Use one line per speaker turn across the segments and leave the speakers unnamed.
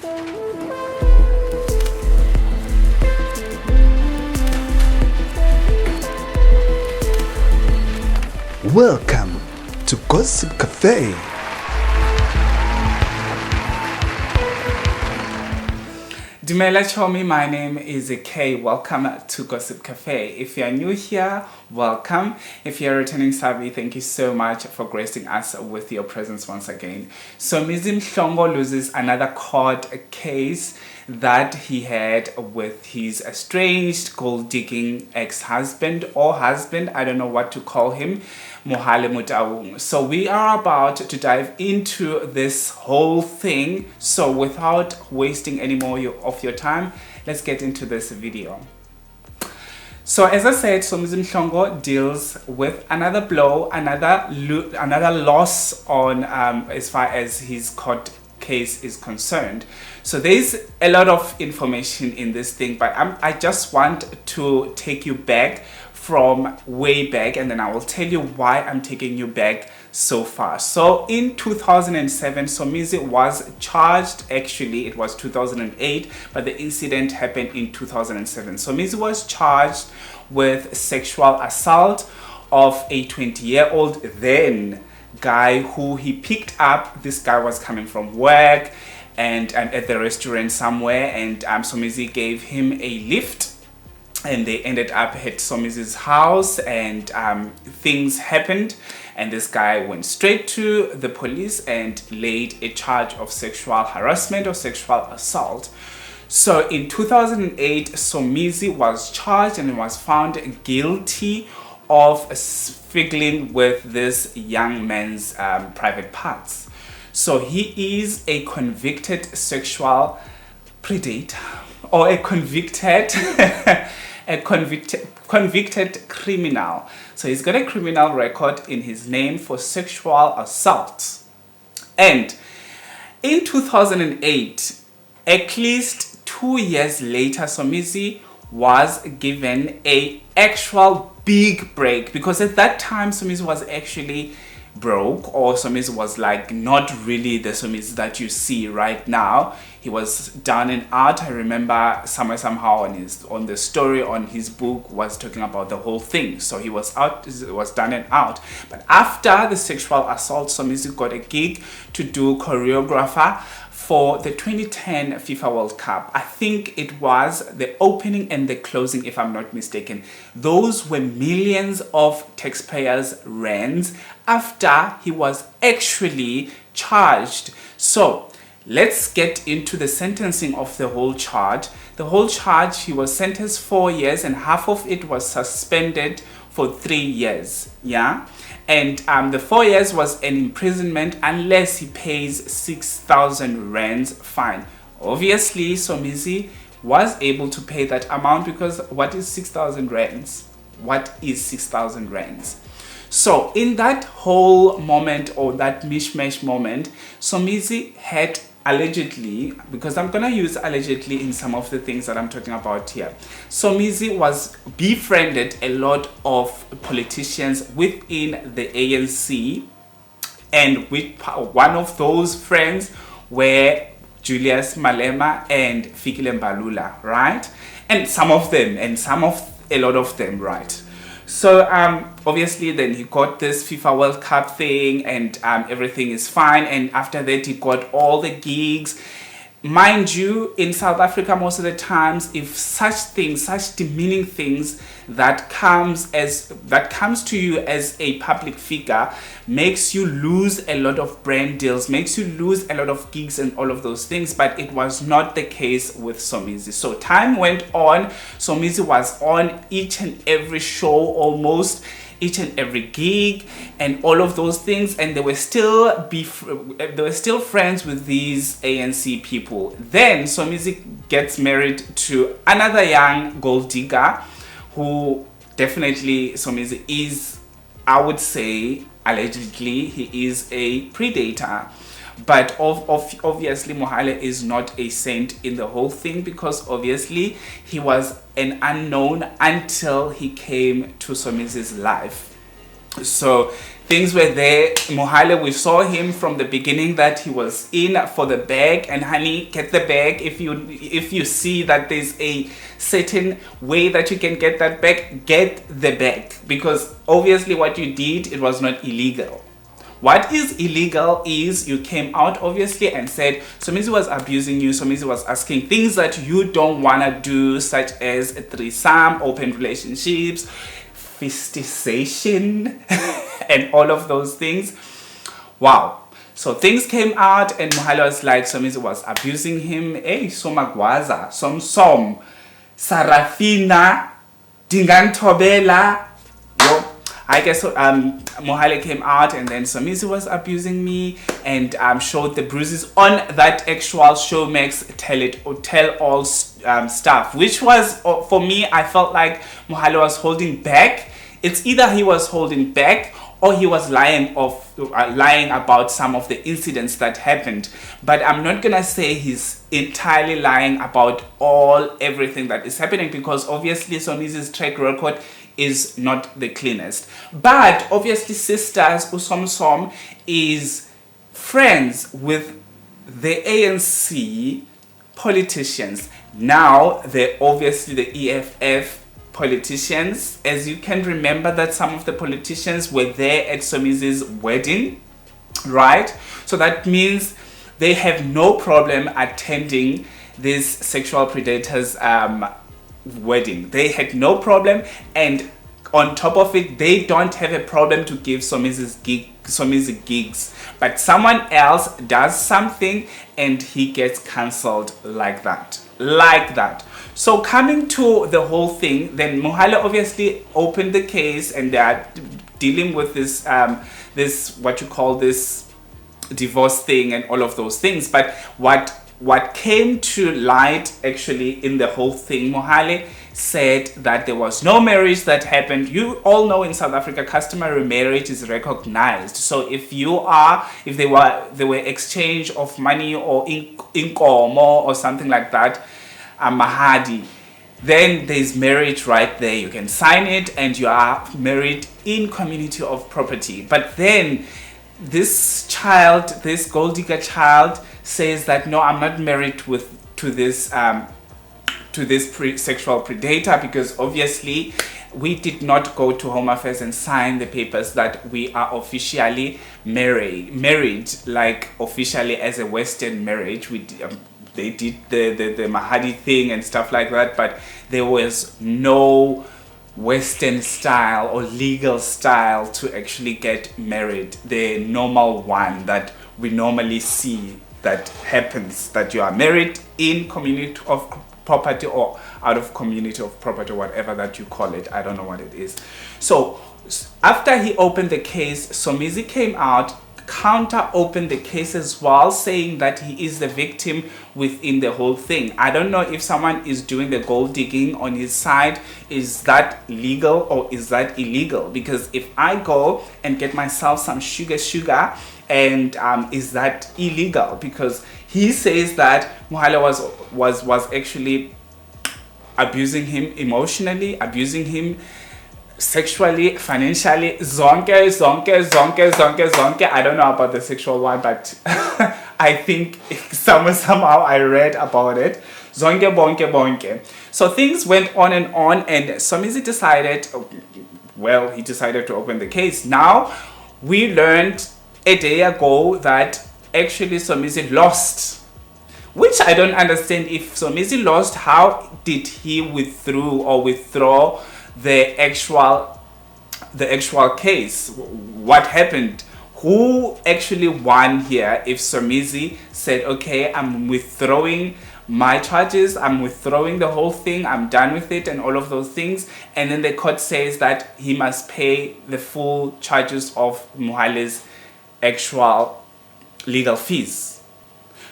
Welcome to Gossip Cafe.
Dumela Chomi, my name is Kay. Welcome to Gossip Cafe. If you are new here, welcome. If you are returning Savi, thank you so much for gracing us with your presence once again. Somizi Mhlongo loses another court case that he had with his estranged gold-digging ex-husband or husband, I don't know what to call him, Mohale Mutaung. So we are about to dive into this whole thing. So without wasting any more of your time, let's get into this video. So as I said, Somizi Mhlongo deals with another blow, another loss on as far as his court case is concerned. So there's a lot of information in this thing, but I just want to take you back from way back, and then I will tell you why I'm taking you back so far. So in 2007, Somizi was charged. Actually it was 2008, but the incident happened in 2007. Somizi was charged with sexual assault of a 20-year-old then guy who he picked up. This guy was coming from work and at the restaurant somewhere, and Somizi gave him a lift, and they ended up at Somizi's house, and things happened, and this guy went straight to the police and laid a charge of sexual harassment or sexual assault. So in 2008, Somizi was charged and was found guilty of fiddling with this young man's private parts. So he is a convicted sexual predator, or a convicted criminal. So he's got a criminal record in his name for sexual assault. And in 2008, at least 2 years later, Somizi was given a actual big break, because at that time Somizi was actually broke, or Somizi was like not really the Somizi that you see right now. He was down and out. I remember somehow on the story on his book was talking about the whole thing. So he was down and out. But after the sexual assault, Somizi got a gig to do choreographer for the 2010 FIFA World Cup. I think it was the opening and the closing, if I'm not mistaken. Those were millions of taxpayers' rands after he was actually charged. So let's get into the sentencing of the whole charge. The whole charge, he was sentenced 4 years, and half of it was suspended for 3 years. Yeah. And the 4 years was an imprisonment unless he pays 6,000 rands fine. Obviously, Somizi was able to pay that amount, because what is 6,000 rands? What is 6,000 rands? So in that whole moment, or that mishmash moment, Somizi had allegedly, because I'm gonna use allegedly in some of the things that I'm talking about here, Somizi was befriended a lot of politicians within the ANC, and with one of those friends were Julius Malema and Fikile Mbalula, right? And a lot of them, right? So obviously then he got this FIFA World Cup thing, and everything is fine, and after that he got all the gigs. Mind you, in South Africa, most of the times, if such things, such demeaning things that comes to you as a public figure makes you lose a lot of brand deals, makes you lose a lot of gigs and all of those things, but it was not the case with Somizi. So time went on. Somizi was on each and every show, almost each and every gig and all of those things, and they were still friends with these ANC people. Then Somizi gets married to another young gold digger, who definitely Somizi is, I would say, allegedly he is a predator. But obviously Mohale is not a saint in the whole thing, because obviously he was an unknown until he came to Somizi's life. So Things were there. Mohale, we saw him from the beginning that he was in for the bag, and honey, get the bag. If you see that there's a certain way that you can get that bag, get the bag, because obviously what you did, it was not illegal. What is illegal is you came out obviously and said Somizi was abusing you, Somizi was asking things that you don't want to do, such as a threesome, open relationships, fistization, and all of those things. Wow. So things came out and Mohale was like, Somizi was abusing him. Hey, Somagwaza, Som, Sarafina, Dingantobela. Yo, I guess Mohale came out and then Somizi was abusing me and showed the bruises on that actual Showmax tell all stuff, which was, for me, I felt like Mohale was holding back. It's either he was holding back or he was lying about some of the incidents that happened. But I'm not gonna say he's entirely lying about everything that is happening, because obviously Somizi's track record is not the cleanest. But obviously Sisters Usomsom is friends with the ANC politicians. Now they're obviously the EFF politicians. As you can remember that some of the politicians were there at Somizi's wedding, right? So that means they have no problem attending this sexual predators wedding. They had no problem, and on top of it, they don't have a problem to give Somizi gigs. But someone else does something and he gets cancelled like that. So coming to the whole thing, then Mohale obviously opened the case and they are dealing with this what you call this divorce thing and all of those things. But what came to light actually in the whole thing, Mohale said that there was no marriage that happened. You all know in South Africa, customary marriage is recognized. So if they were exchange of money or inkomo or something like that, a mahadi, then there's marriage right there. You can sign it and you are married in community of property. But then this gold digger child says that no, I'm not married to this sexual predator, because obviously we did not go to Home Affairs and sign the papers that we are officially married, like officially as a Western marriage. They did the Mahadi thing and stuff like that, but there was no Western style or legal style to actually get married, the normal one that we normally see that happens, that you are married in community of property or out of community of property, whatever that you call it. I don't know what it is. So after he opened the case, Somizi came out, counter opened the case as well, saying that he is the victim within the whole thing. I don't know if someone is doing the gold digging on his side. Is that legal or is that illegal? Because if I go and get myself some sugar and is that illegal? Because he says that Mohale was actually abusing him emotionally, abusing him sexually, financially, zonke. I don't know about the sexual one, but I think somehow I read about it. Zonke bonke. So things went on, and Somizi decided to open the case. Now we learned a day ago that actually Somizi lost, which I don't understand. If Somizi lost, how did he withdraw the actual case? What happened? Who actually won here? If Somizi said, okay, I'm withdrawing my charges, I'm withdrawing the whole thing, I'm done with it and all of those things, and then the court says that he must pay the full charges of Mohale's actual legal fees.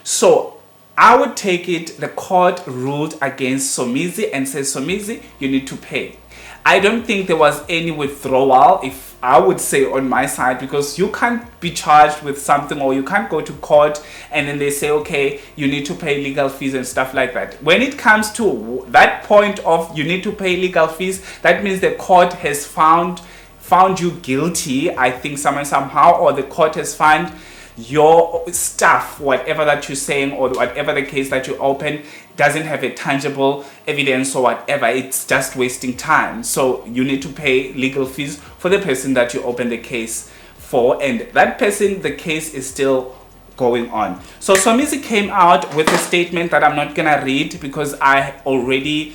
So I would take it the court ruled against Somizi and says, Somizi, you need to pay. I don't think there was any withdrawal, if I would say on my side, because you can't be charged with something or you can't go to court and then they say, okay, you need to pay legal fees and stuff like that. When it comes to that point of you need to pay legal fees, that means the court has found found you guilty, I think somehow, or the court has found your stuff, whatever that you're saying or whatever the case that you open doesn't have a tangible evidence or whatever, it's just wasting time. So you need to pay legal fees for the person that you open the case for, and that person, the case is still going on. So Somizi came out with a statement that I'm not gonna read because I already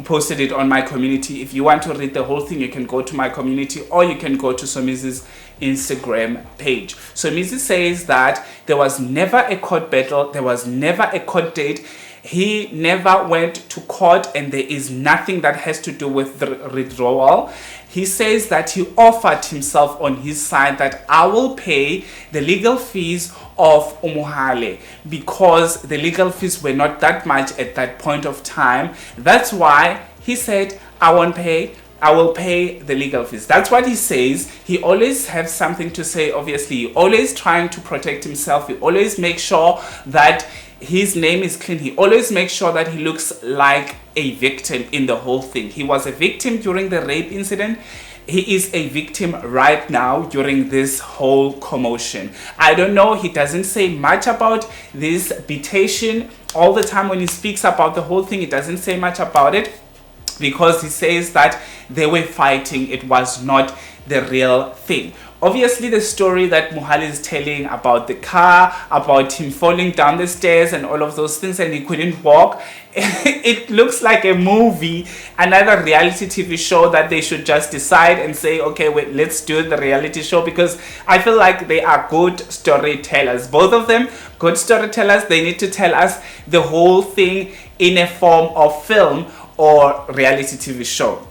posted it on my community. If you want to read the whole thing, you can go to my community or you can go to Somizi's Instagram page. Somizi says that there was never a court battle, there was never a court date, he never went to court, and there is nothing that has to do with the withdrawal. He says that he offered himself on his side that I will pay the legal fees of Mohale because the legal fees were not that much at that point of time. That's why he said I will pay the legal fees. That's what he says. He always has something to say, obviously. He always trying to protect himself. He always makes sure that his name is clean. He always makes sure that he looks like a victim in the whole thing. He was a victim during the rape incident. He is a victim right now during this whole commotion. I don't know, he doesn't say much about this betation. All the time when he speaks about the whole thing, he doesn't say much about it because he says that they were fighting. It was not the real thing. Obviously, the story that Mohale is telling about the car, about him falling down the stairs and all of those things and he couldn't walk, it looks like a movie, another reality TV show that they should just decide and say, okay, wait, let's do the reality show, because I feel like they are good storytellers. Both of them, good storytellers. They need to tell us the whole thing in a form of film or reality TV show.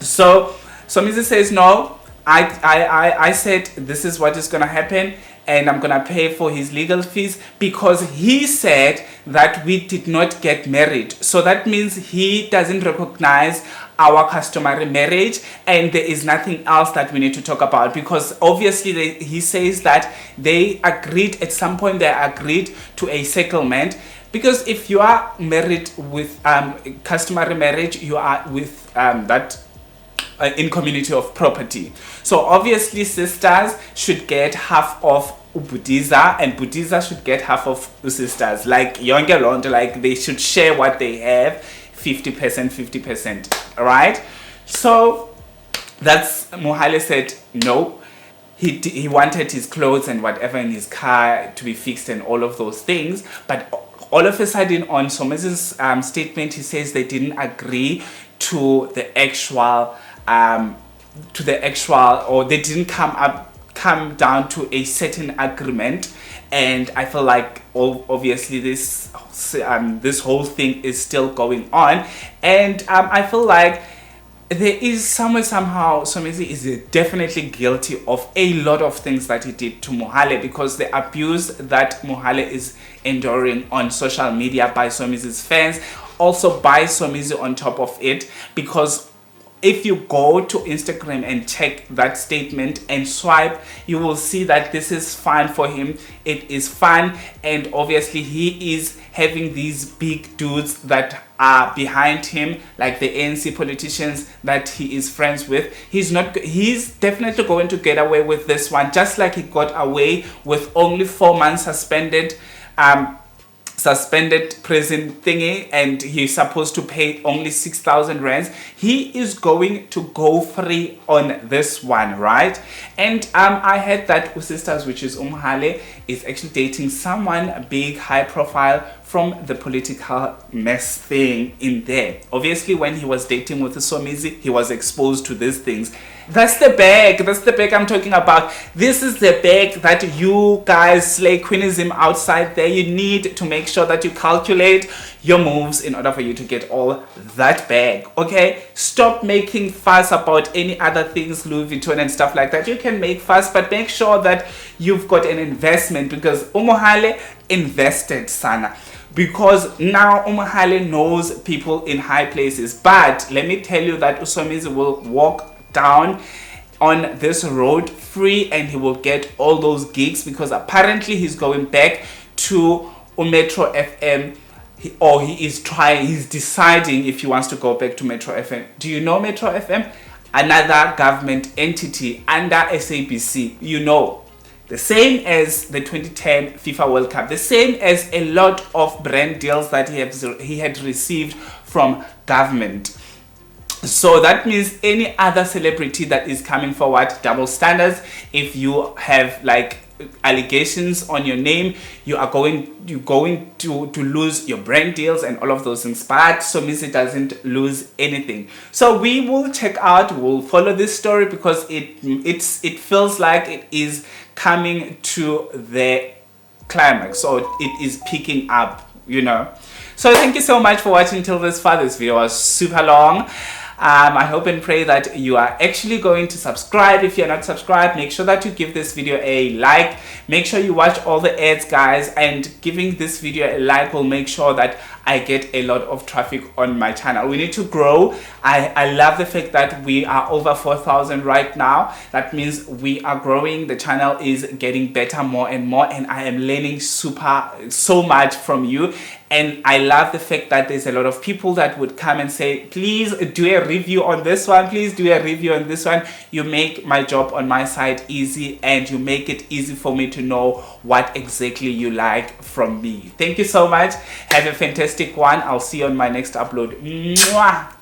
So Somizi says, no, I said this is what is going to happen and I'm going to pay for his legal fees because he said that we did not get married. So that means he doesn't recognize our customary marriage and there is nothing else that we need to talk about, because obviously he says that they agreed at some point, they agreed to a settlement. Because if you are married with customary marriage, you are with that in community of property. So obviously sisters should get half of Budiza and Budiza should get half of sisters. Like younger Londo, like they should share what they have, 50%, 50%, right? So that's, Mohale said no. He wanted his clothes and whatever in his car to be fixed and all of those things. But all of a sudden on Somizi's statement, he says they didn't agree to the actual or they didn't come down to a certain agreement. And I feel like obviously this whole thing is still going on, and I feel like there is somehow Somizi is definitely guilty of a lot of things that he did to Mohale, because the abuse that Mohale is enduring on social media by Somizi's fans, also by Somizi on top of it, because if you go to Instagram and check that statement and swipe, you will see that this is fun for him. It is fun, and obviously he is having these big dudes that are behind him, like the ANC politicians that he is friends with. He's definitely going to get away with this one, just like he got away with only 4 months suspended prison thingy, and he's supposed to pay only 6,000 rands. He is going to go free on this one, right? And I heard that Usisters, which is Mohale, is actually dating someone big, high profile from the political mess thing in there. Obviously, when he was dating with Somizi, he was exposed to these things. That's the bag I'm talking about. This is the bag that you guys slay queenism outside there. You need to make sure that you calculate your moves in order for you to get all that bag, okay? Stop making fuss about any other things, Louis Vuitton and stuff like that. You can make fuss, but make sure that you've got an investment, because Mohale invested sana. Because now Mohale knows people in high places. But let me tell you that Somizi will walk down on this road free and he will get all those gigs, because apparently he's going back to Metro FM, he's deciding if he wants to go back to Metro FM. Do you know Metro FM? another government entity under SABC, you know, the same as the 2010 FIFA World Cup, the same as a lot of brand deals that he had received from government. So that means any other celebrity that is coming forward, double standards. If you have like allegations on your name, you're going to lose your brand deals and all of those things. But Somizi doesn't lose anything. So we will check out, we'll follow this story, because it feels like it is coming to the climax, or it is picking up, you know. So thank you so much for watching till this far. This video was super long. I hope and pray that you are actually going to subscribe. If you're not subscribed, make sure that you give this video a like. Make sure you watch all the ads, guys, and giving this video a like will make sure that I get a lot of traffic on my channel. We need to grow. I love the fact that we are over 4,000 right now. That means we are growing. The channel is getting better more and more, and I am learning so much from you. And I love the fact that there's a lot of people that would come and say, please do a review on this one, please do a review on this one. You make my job on my side easy, and you make it easy for me to know what exactly you like from me. Thank you so much. Have a fantastic one. I'll see you on my next upload. Mwah!